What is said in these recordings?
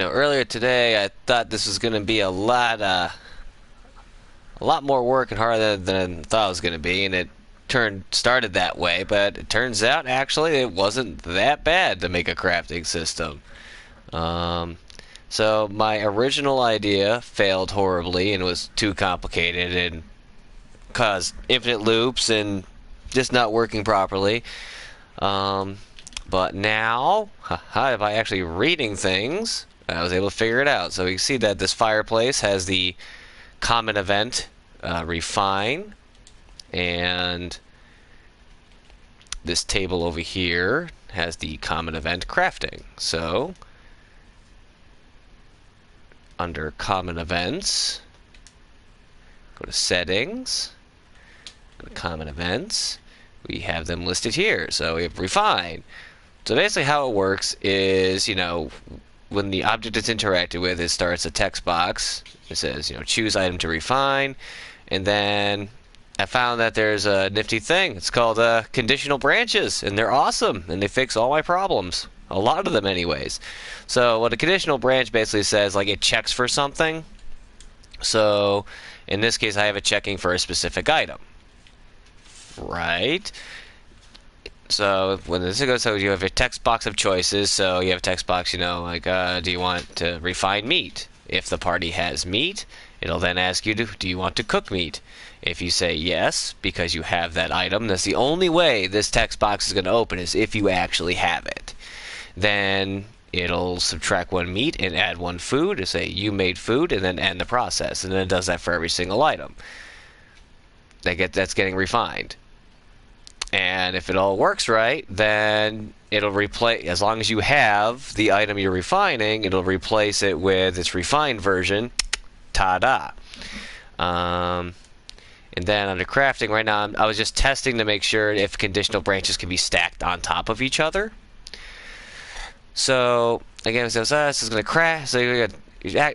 earlier today I thought this was going to be a lot more work and harder than I thought it was going to be, and it started that way, but it turns out actually it wasn't that bad to make a crafting system. So my original idea failed horribly and was too complicated and caused infinite loops and just not working properly. But now, by actually reading things, I was able to figure it out. So you can see that this fireplace has the common event refine, and this table over here has the common event crafting. So under common events, go to settings, go to common events, we have them listed here. So we have refine. So basically how it works is, when the object is interacted with, it starts a text box. It says, choose item to refine. And then I found that there's a nifty thing. It's called conditional branches, and they're awesome, and they fix all my problems. A lot of them anyways. So what a conditional branch basically says, like, it checks for something. So in this case, I have it checking for a specific item. Right? So when this goes, so you have a text box of choices. So you have a text box, like, do you want to refine meat? If the party has meat, it'll then ask you, do you want to cook meat? If you say yes, because you have that item, that's the only way this text box is going to open, is if you actually have it. Then it'll subtract one meat and add one food, to say you made food, and then end the process. And then it does that for every single item. That's getting refined. And if it all works right, then it'll replace, as long as you have the item you're refining, it'll replace it with its refined version. Ta-da! And then under crafting, right now, I was just testing to make sure if conditional branches can be stacked on top of each other. So again, it says this is going to craft. So you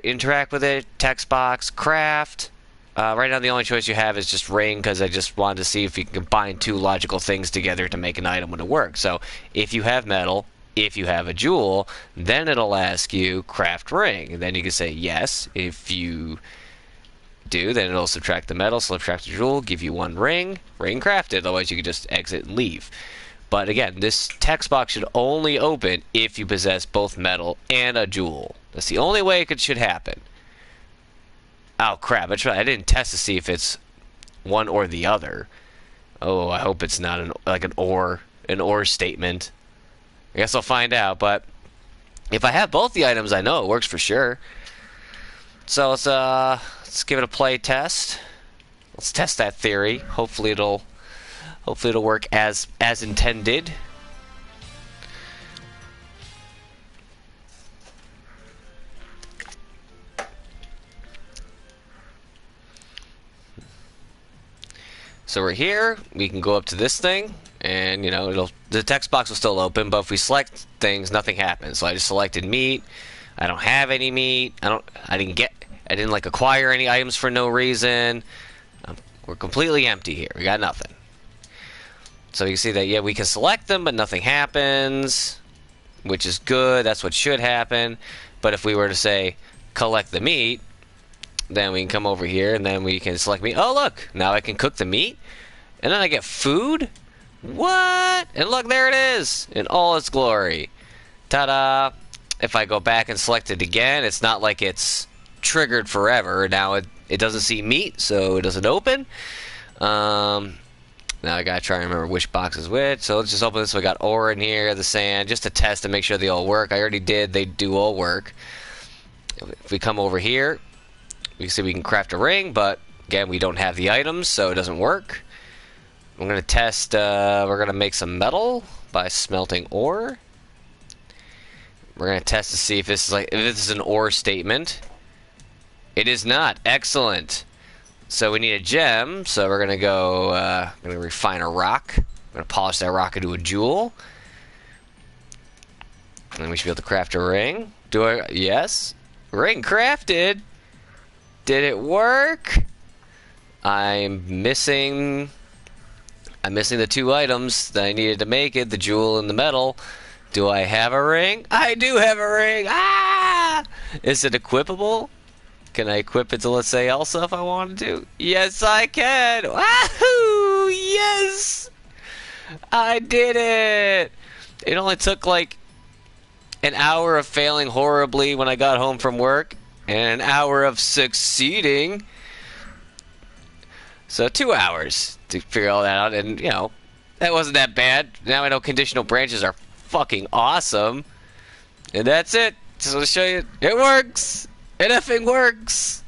interact with it, text box, craft. Right now, the only choice you have is just ring, because I just wanted to see if you can combine two logical things together to make an item when it works. So if you have metal, if you have a jewel, then it'll ask you craft ring, and then you can say yes. If you do, then it'll subtract the metal, subtract the jewel, give you one ring crafted. Otherwise, you can just exit and leave. But again, this text box should only open if you possess both metal and a jewel. That's the only way it should happen. Oh crap, I didn't test to see if it's one or the other. Oh, I hope it's not an or statement. I guess I'll find out, but if I have both the items, I know it works for sure. So let's give it a play test. Let's test that theory. Hopefully it'll work as intended. So we're here, we can go up to this thing, and the text box will still open, but if we select things, nothing happens. So I just selected meat. I don't have any meat. I didn't like acquire any items for no reason. We're completely empty here. We got nothing. So you can see that, yeah, we can select them, but nothing happens, which is good. That's what should happen. But if we were to say collect the meat, then we can come over here, and then we can select meat. Oh, look! Now I can cook the meat, and then I get food? What? And look, there it is! In all its glory. Ta-da! If I go back and select it again, it's not like it's triggered forever. Now it doesn't see meat, so it doesn't open. Now I gotta try and remember which box is which. So let's just open this. So we got ore in here, the sand, just to test and make sure they all work. I already did. They do all work. If we come over here, we can see we can craft a ring, but again, we don't have the items, so it doesn't work. I'm going to test, we're going to make some metal by smelting ore. We're going to test to see if this is an ore statement. It is not. Excellent. So we need a gem, so we're going to go, refine a rock. I'm going to polish that rock into a jewel. And then we should be able to craft a ring. Yes. Ring crafted. Did it work? I'm missing the two items that I needed to make it, the jewel and the metal. Do I have a ring? I do have a ring! Ah! Is it equipable? Can I equip it to, let's say, Elsa if I wanted to? Yes, I can! Wahoo! Yes! I did it! It only took like an hour of failing horribly when I got home from work, and an hour of succeeding. So 2 hours to figure all that out, and, you know, that wasn't that bad. Now I know conditional branches are fucking awesome. And that's it. Just want to show you, it works! It effing works!